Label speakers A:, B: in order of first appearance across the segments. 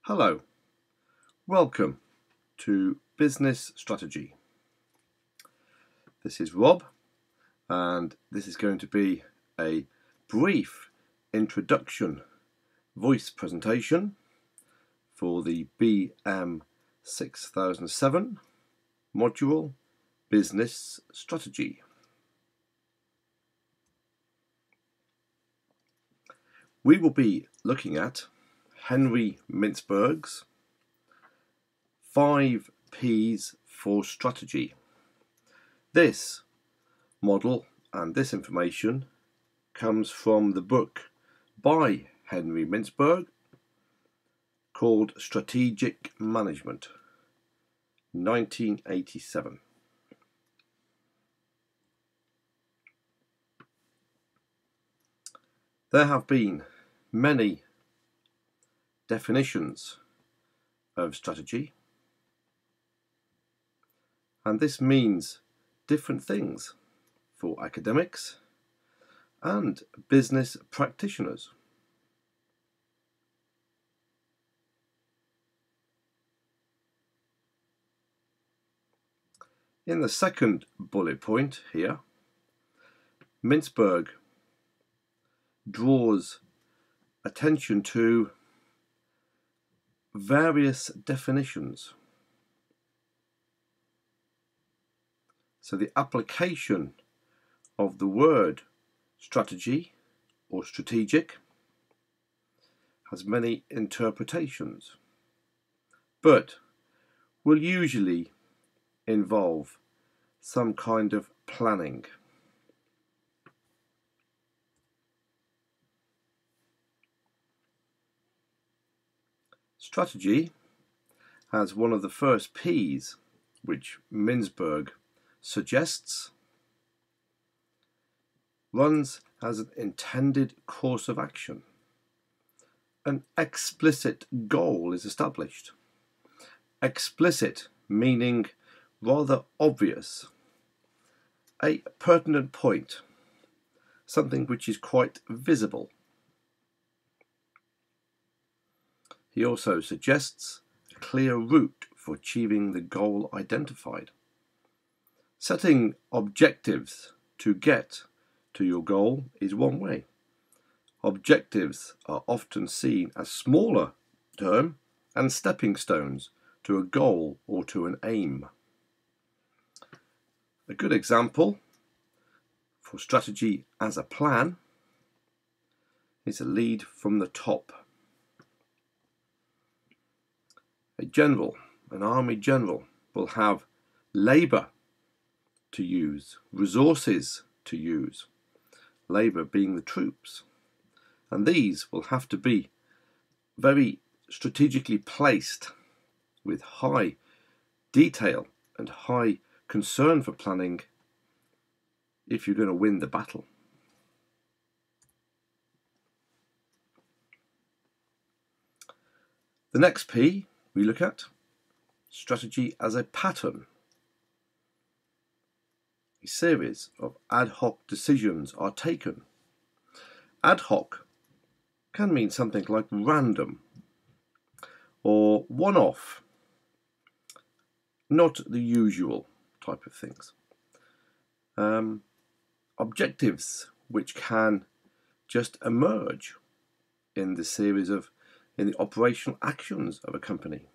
A: Hello, welcome to Business Strategy. This is Rob, and this is going to be a brief introduction voice presentation for the BM6007 module Business Strategy. We will be looking at Henry Mintzberg's 5 P's for strategy. This model and this information comes from the book by Henry Mintzberg called Strategic Management, 1987. There have been many definitions of strategy, and this means different things for academics and business practitioners. In the second bullet point here, Mintzberg draws attention to various definitions. So the application of the word strategy or strategic has many interpretations, but will usually involve some kind of planning. Strategy, as one of the first P's which Mintzberg suggests, runs as an intended course of action. An explicit goal is established. Explicit meaning rather obvious, a pertinent point, something which is quite visible. He also suggests a clear route for achieving the goal identified. Setting objectives to get to your goal is one way. Objectives are often seen as smaller term and stepping stones to a goal or to an aim. A good example for strategy as a plan is a lead from the top. A general, an army general, will have labour to use, resources to use, labour being the troops, and these will have to be very strategically placed with high detail and high concern for planning if you're going to win the battle. The next P we look at strategy as a pattern. A series of ad hoc decisions are taken. Ad hoc can mean something like random or one-off, not the usual type of things. Objectives which can just emerge in the series of in the operational actions of a company.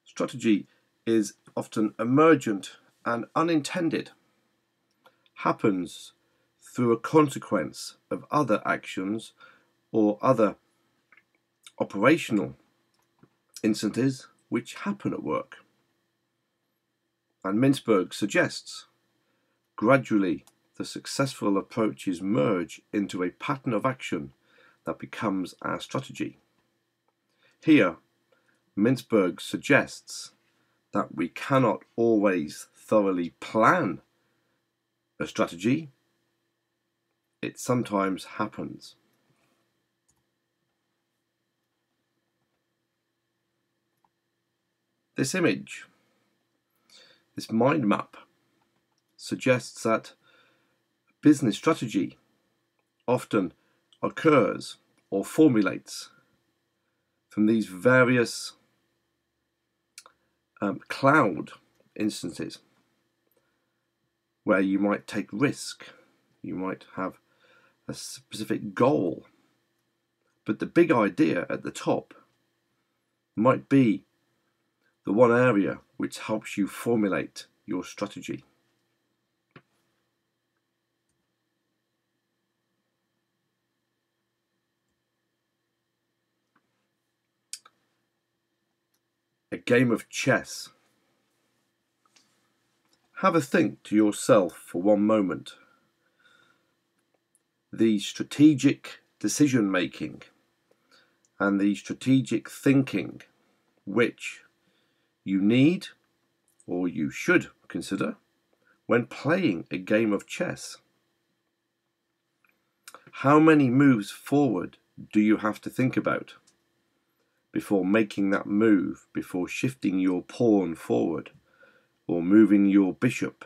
A: Strategy is often emergent and unintended, happens through a consequence of other actions or other operational instances which happen at work. And Mintzberg suggests gradually the successful approaches merge into a pattern of action that becomes our strategy. Here, Mintzberg suggests that we cannot always thoroughly plan a strategy. It sometimes happens. This image, this mind map, suggests that business strategy often occurs or formulates from these various cloud instances where you might take risk, you might have a specific goal, but the big idea at the top might be the one area which helps you formulate your strategy. A game of chess. Have a think to yourself for one moment. The strategic decision making and the strategic thinking which you need or you should consider when playing a game of chess. How many moves forward do you have to think about before making that move, before shifting your pawn forward or moving your bishop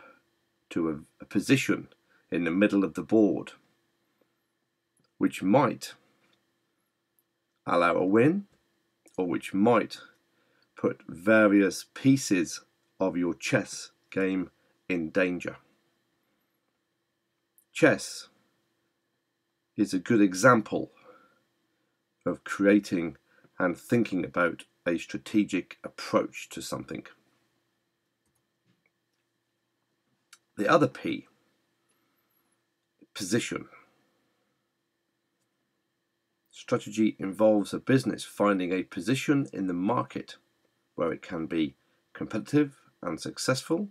A: to a position in the middle of the board, which might allow a win or which might put various pieces of your chess game in danger? Chess is a good example of creating and thinking about a strategic approach to something. The other P, position. Strategy involves a business finding a position in the market where it can be competitive and successful,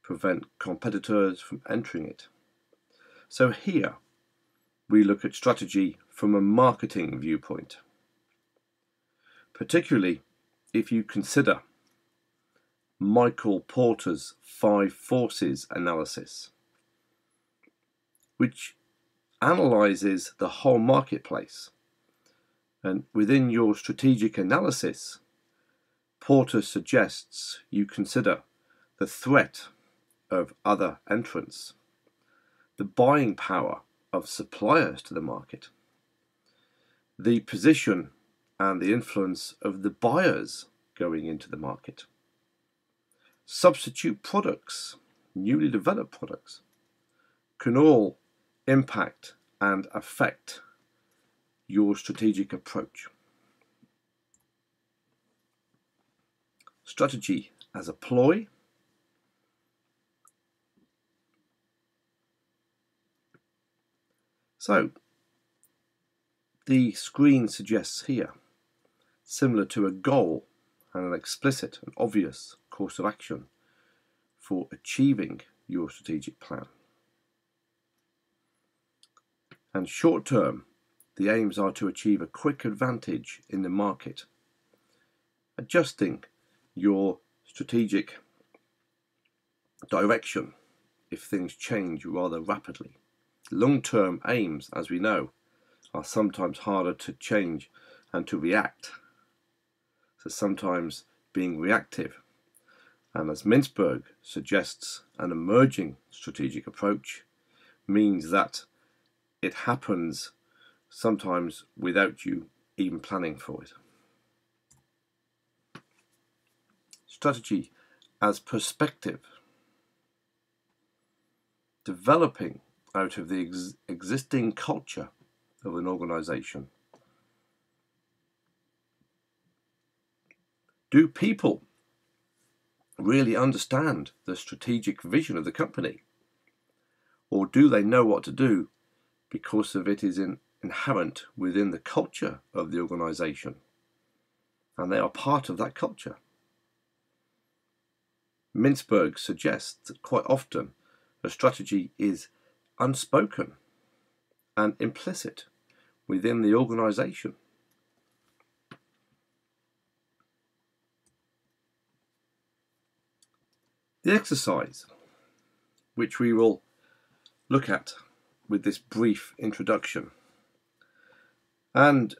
A: prevent competitors from entering it. So here we look at strategy from a marketing viewpoint, particularly if you consider Michael Porter's 5 forces analysis, which analyzes the whole marketplace. And within your strategic analysis, Porter suggests you consider the threat of other entrants, the buying power of suppliers to the market, the position and the influence of the buyers going into the market, substitute products, newly developed products, can all impact and affect your strategic approach. Strategy as a ploy. So the screen suggests here, similar to a goal and an explicit and obvious course of action for achieving your strategic plan. And short term, the aims are to achieve a quick advantage in the market, adjusting your strategic direction if things change rather rapidly. Long-term aims, as we know, are sometimes harder to change and to react. So sometimes being reactive. And as Mintzberg suggests, an emerging strategic approach means that it happens sometimes without you even planning for it. Strategy as perspective. Developing out of the existing culture of an organization. Do people really understand the strategic vision of the company? Or do they know what to do because of it is inherent within the culture of the organization? And they are part of that culture. Mintzberg suggests that quite often a strategy is unspoken and implicit within the organization. The exercise, which we will look at with this brief introduction, and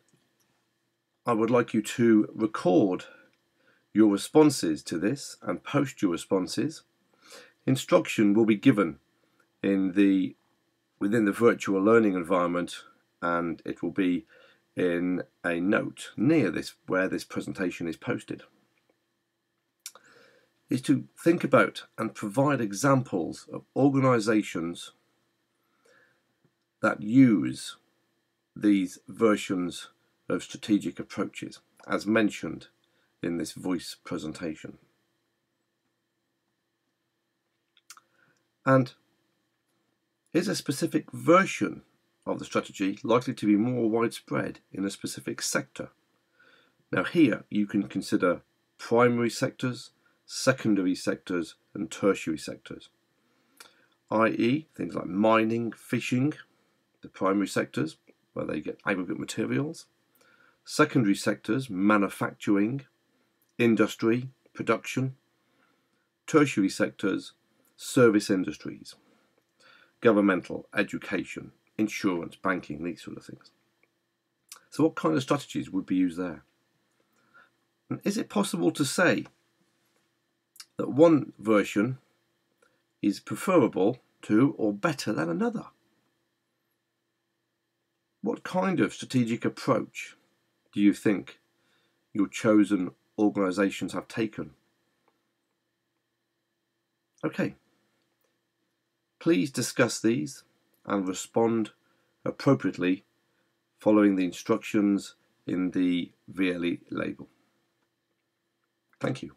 A: I would like you to record your responses to this and post your responses. Instruction will be given within the virtual learning environment, and it will be in a note near this where this presentation is posted is to think about and provide examples of organisations that use these versions of strategic approaches as mentioned in this voice presentation. And is a specific version of the strategy likely to be more widespread in a specific sector? Now here you can consider primary sectors, secondary sectors and tertiary sectors, i.e. things like mining, fishing, the primary sectors where they get aggregate materials, secondary sectors, manufacturing, industry, production, tertiary sectors, service industries, governmental, education, insurance, banking, these sort of things. So what kind of strategies would be used there? And is it possible to say that one version is preferable to or better than another? What kind of strategic approach do you think your chosen organisations have taken? Okay, please discuss these and respond appropriately following the instructions in the VLE label. Thank you.